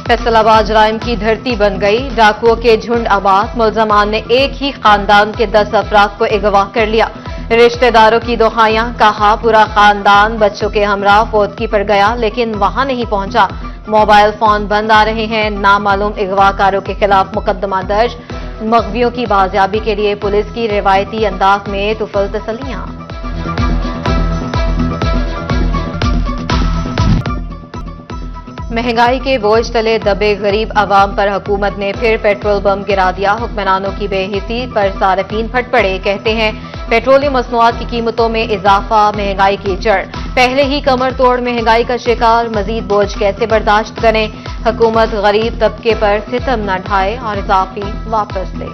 फैसल आबाद जराइम की धरती बन गई। डाकुओं के झुंड आबाद। मुलजमान ने एक ही खानदान के 10 अफराद को अगवा कर लिया। रिश्तेदारों की दुहाइयां, कहा पूरा खानदान बच्चों के हमरा फौतगी पर गया लेकिन वहां नहीं पहुंचा। मोबाइल फोन बंद आ रहे हैं। नामालूम अगवाकारों के खिलाफ मुकदमा दर्ज। मगवियों की बाजियाबी के लिए पुलिस की रिवायती अंदाज में तुफल तसलियां। महंगाई के बोझ तले दबे गरीब आवाम पर हुकूमत ने फिर पेट्रोल बम गिरा दिया। हुक्मरानों की बेहिसी पर सार्फिन फट पड़े। कहते हैं पेट्रोलियम मसनूआत की कीमतों में इजाफा महंगाई की जड़। पहले ही कमर तोड़ महंगाई का शिकार, मजीद बोझ कैसे बर्दाश्त करें। हुकूमत गरीब तबके पर सितम न ढाए और इजाफी वापस ले।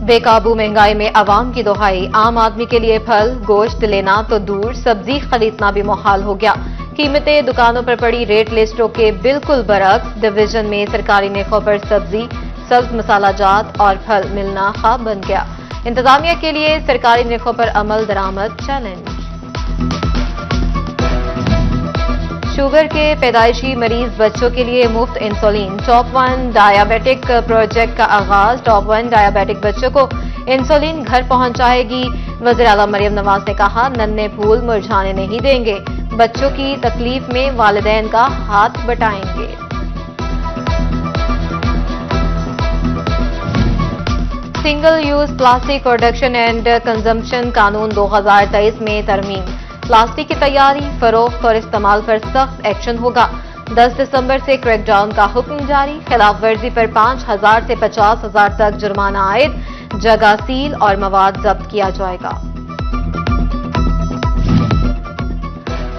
बेकाबू महंगाई में आवाम की दुहाई। आम आदमी के लिए फल गोश्त लेना तो दूर, सब्जी खरीदना भी मुहाल हो गया। कीमतें दुकानों पर पड़ी रेट लिस्टों के बिल्कुल बरक्स। डिवीजन में सरकारी नेखों पर सब्जी, सब्ज मसाला जात और फल मिलना ख्वाब बन गया। इंतजामिया के लिए सरकारी नेखों पर अमल दरामद चैलेंज। शुगर के पैदाइशी मरीज बच्चों के लिए मुफ्त इंसुलिन। टॉप 1 डायबिटिक प्रोजेक्ट का आगाज। टॉप 1 डायबिटिक बच्चों को इंसुलिन घर पहुंचाएगी। वज़ीर आला मरियम नवाज ने कहा नन्हे फूल मुरझाने नहीं देंगे। बच्चों की तकलीफ में वालिदैन का हाथ बटाएंगे। Single use plastic production and consumption कानून 2023 में तरमीम। प्लास्टिक की तैयारी, फरोख्त और इस्तेमाल पर सख्त एक्शन होगा। 10 दिसंबर से क्रैकडाउन का हुक्म जारी। खिलाफ वर्जी पर 5,000 से 50,000 तक जुर्माना आयद। जगह सील और मवाद जब्त किया जाएगा।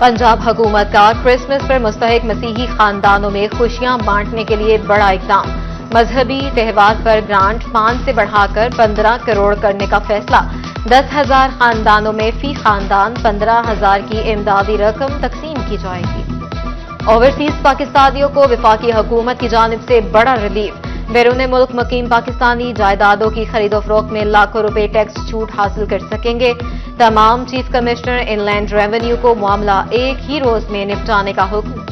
पंजाब हुकूमत का क्रिसमस पर मुस्तहिक मसीही खानदानों में खुशियां बांटने के लिए बड़ा इक़दाम। मजहबी त्यौहार पर ग्रांट 5 से बढ़ाकर 15 करोड़ करने का फैसला। 10,000 खानदानों में फी खानदान 15,000 की इमदादी रकम तकसीम की जाएगी। ओवरसीज पाकिस्तानियों को वफाकी हुकूमत की जानिब से बड़ा रिलीफ। बैरून मुल्क मुकीम पाकिस्तानी जायदादों की खरीदो फरोख्त में लाखों रुपए टैक्स छूट हासिल कर सकेंगे। तमाम चीफ कमिश्नर इनलैंड रेवेन्यू को मामला एक ही रोज में निपटाने का हुक्म।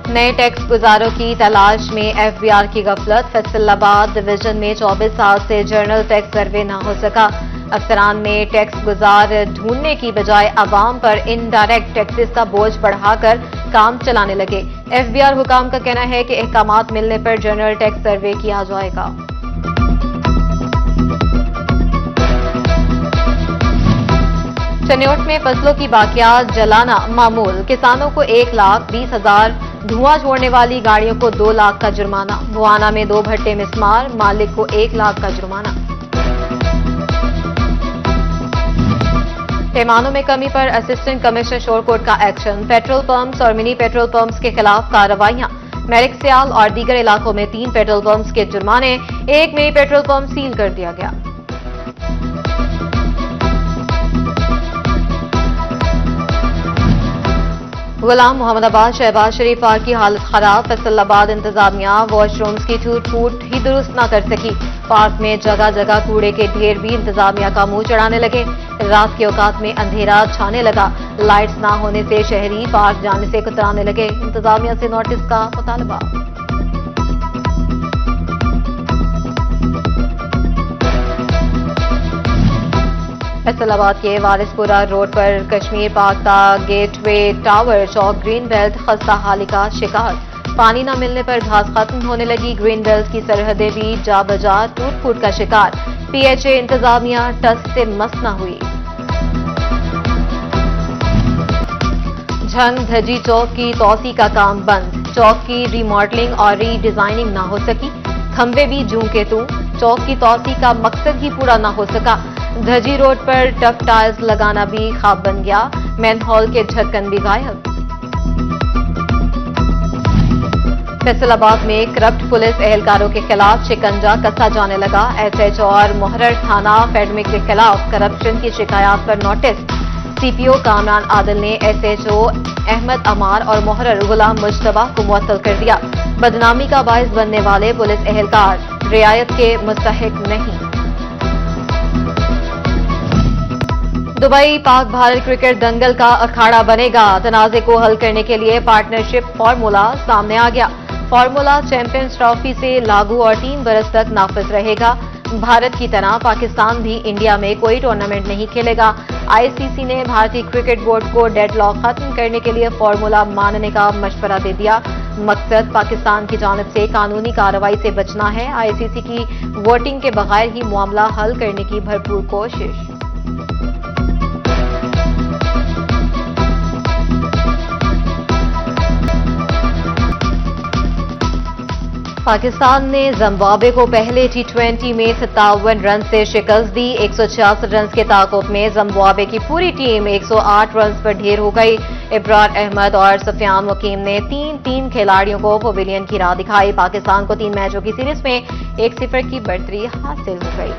नए टैक्स गुजारों की तलाश में एफबीआर की गफलत। फैसलाबाद डिवीजन में 24 साल से जर्नल टैक्स सर्वे न हो सका। अफसरान में टैक्स गुजार ढूंढने की बजाय आवाम पर इनडायरेक्ट टैक्सेस का बोझ बढ़ाकर काम चलाने लगे। एफबीआर हुकाम का कहना है कि अहकामात मिलने पर जर्नल टैक्स सर्वे किया जाएगा। चनियोट में फसलों की बाकियात जलाना मामूल। किसानों को 1,20,000, धुआं छोड़ने वाली गाड़ियों को 2 लाख का जुर्माना। बुआना में 2 भट्टे मिसमार, मालिक को 1 लाख का जुर्माना। पैमानों में कमी पर असिस्टेंट कमिश्नर शोरकोट का एक्शन। पेट्रोल पंप्स और मिनी पेट्रोल पंप्स के खिलाफ कार्रवाइयां। मेरिक सियाल और दीगर इलाकों में 3 पेट्रोल पंप्स के जुर्माने। 1 मिनी पेट्रोल पंप सील कर दिया गया। गुलाम मोहम्मदाबाद शहबाज शरीफ पार्क की हालत खराब। फैसलाबाद इंतजामिया वॉशरूम्स की टूट फूट ही दुरुस्त न कर सकी। पार्क में जगह जगह कूड़े के ढेर भी इंतजामिया का मुंह चढ़ाने लगे। रात के औकात में अंधेरा छाने लगा। लाइट्स ना होने से शहरी पार्क जाने से कतराने लगे। इंतजामिया से नोटिस का मुतालबा। फैसलाबाद के वारिसपुरा रोड पर कश्मीर पाक का गेटवे टावर चौक ग्रीन बेल्ट खस्ता हाली का शिकार। पानी न मिलने पर घास खत्म होने लगी। ग्रीन बेल्ट की सरहदें भी जा बजा टूट फूट का शिकार। पीएचए इंतजामिया टस से मस न हुई। झंग धजी चौक की तोसी का काम बंद। चौक की रीमॉडलिंग और रीडिजाइनिंग न हो सकी। खंबे भी जूं के तू। चौक की तोसी का मकसद ही पूरा न हो सका। धजी रोड पर टफ टाइल्स लगाना भी ख्वाब बन गया। मैन हॉल के ढक्कन भी गायब। फैसलाबाद में करप्ट पुलिस एहलकारों के खिलाफ शिकंजा कसा जाने लगा। एसएच और मुहर्रर थाना फेडमिक के खिलाफ करप्शन की शिकायत पर नोटिस। सीपीओ कामरान आदिल ने एसएचओ अहमद अमार और मुहर्रर गुलाम मुश्तबा को मुअत्तल कर दिया। बदनामी का बायस बनने वाले पुलिस एहलकार रियायत के मुस्तहिक नहीं। दुबई पाक भारत क्रिकेट दंगल का अखाड़ा बनेगा। तनाज़े को हल करने के लिए पार्टनरशिप फार्मूला सामने आ गया। फार्मूला चैंपियंस ट्रॉफी से लागू और 3 बरस तक नाफिज रहेगा। भारत की तरह पाकिस्तान भी इंडिया में कोई टूर्नामेंट नहीं खेलेगा। आईसीसी ने भारतीय क्रिकेट बोर्ड को डेडलॉक खत्म करने के लिए फार्मूला मानने का मशवरा दे दिया। मकसद पाकिस्तान की जानिब से कानूनी कार्रवाई से बचना है। आईसीसी की वोटिंग के बगैर ही मामला हल करने की भरपूर कोशिश। पाकिस्तान ने जिम्बाब्वे को पहले टी20 में 57 रन से शिकस्त दी। 166 रन के ताकुब में जिम्बाब्वे की पूरी टीम 108 रन पर ढेर हो गई। इब्रार अहमद और सफियान वकीम ने 3 खिलाड़ियों को पवेलियन की राह दिखाई। पाकिस्तान को 3 मैचों की सीरीज में 1-0 की बढ़तरी हासिल हो गई।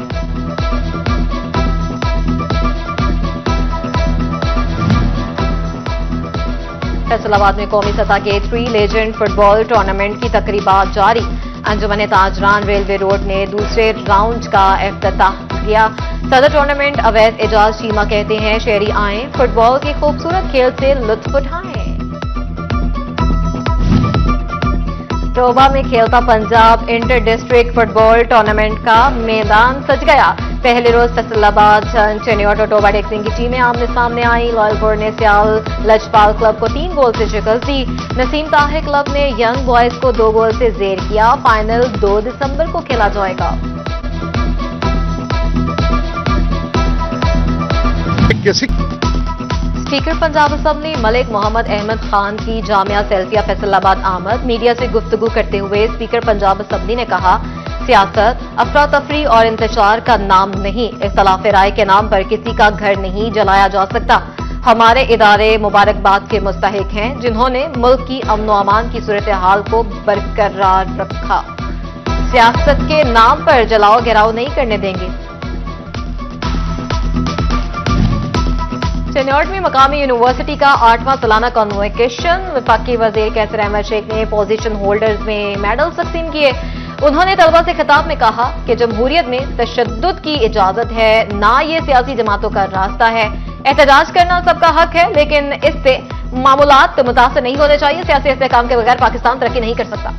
फैसलाबाद में कौमी सतह के 3 लेजेंड फुटबॉल टूर्नामेंट की तकरीबात जारी। अंजुमन ताजरान रेलवे रोड ने दूसरे राउंड का इफ्तिताह किया। सदर टूर्नामेंट अवैध एजाज चीमा कहते हैं, शहरी आएं, फुटबॉल के खूबसूरत खेल से लुत्फ उठाएं। टोबा में खेलता Punjab inter district football tournament का मैदान सज गया। पहले रोज फैसलाबाद, चेन्नई टोबा डेक्सिंग की टीमें आमने सामने आई। लॉयलपुर ने सियाल लजपाल क्लब को 3 गोल से शिकस्त दी। नसीम ताहिर क्लब ने यंग बॉयज को 2 गोल से जेर किया। फाइनल 2 दिसंबर को खेला जाएगा। स्पीकर पंजाब असेंबली मलिक मोहम्मद अहमद खान की जामिया सेल्फिया फैसलाबाद आमद। मीडिया से गुफ्तगू करते हुए स्पीकर पंजाब असेंबली ने कहा, सियासत अफरा तफरी और इंतशार का नाम नहीं। इख्तलाफ राय के नाम पर किसी का घर नहीं जलाया जा सकता। हमारे इदारे मुबारकबाद के मुस्तहिक हैं, जिन्होंने मुल्क की अमन व अमान की सूरत हाल को बरकरार रखा। सियासत के नाम पर जलाओ गिराओ नहीं करने देंगे। चेन्नई में मकामी यूनिवर्सिटी का 8वां सालाना कन्वोकेशन। वफाकी वजीर कैसर अहमद शेख ने पोजीशन होल्डर्स में मेडल तकसीम किए। उन्होंने तलबा से खिताब में कहा कि जमहूरियत में तशद्दुद की इजाजत है, ना ये सियासी जमातों का रास्ता है। एहतजाज करना सबका हक है, लेकिन इससे मामूलात मुतासर नहीं होने चाहिए। सियासी इस्तेहकाम के बगैर पाकिस्तान तरक्की नहीं कर सकता।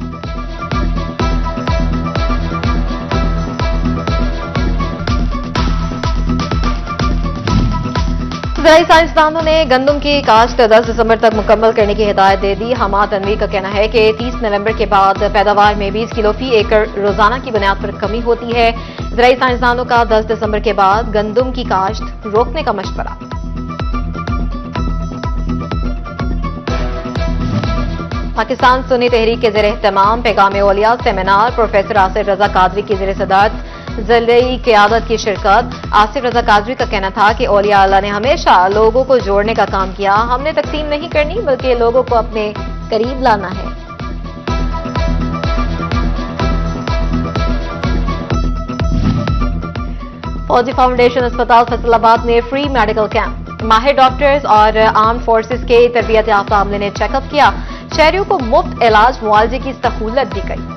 ज़राई साइंसदानों ने गंदम की काश्त 10 दिसंबर तक मुकम्मल करने की हिदायत दे दी। हमा तनवीर का कहना है कि 30 नवंबर के बाद पैदावार में 20 किलो फी एकड़ रोजाना की बुनियाद पर कमी होती है। ज़राई साइंसदानों का 10 दिसंबर के बाद गंदम की काश्त रोकने का मशवरा। पाकिस्तान सुन्नी तहरीक के ज़ेर एहतमाम पैगाम औलिया सेमिनार। प्रोफेसर आसिफ रजा कादरी की ज़ेर सदारत ज़िले क़यादत की शिरकत। आसिफ रजा कादरी का कहना था कि औलिया अल्लाह ने हमेशा लोगों को जोड़ने का काम किया। हमने तकसीम नहीं करनी, बल्कि लोगों को अपने करीब लाना है। फौजी फाउंडेशन अस्पताल फैसलाबाद में फ्री मेडिकल कैंप। माहिर डॉक्टर्स और आर्म फोर्सेस के तरबियत याफ्ता अमले ने चेकअप किया। शहरियों को मुफ्त इलाज मुआवजे की सहूलत दी गई।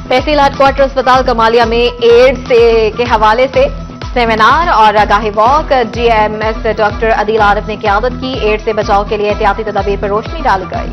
तहसील हेडक्वार्टर अस्पताल कमालिया में एड्स के हवाले से सेमिनार और आगाही walk. GMS doctor Adeel Arif ने क़यादत की। एड्स से बचाव के लिए एहतियाती तदाबीर पर रोशनी डाली गई।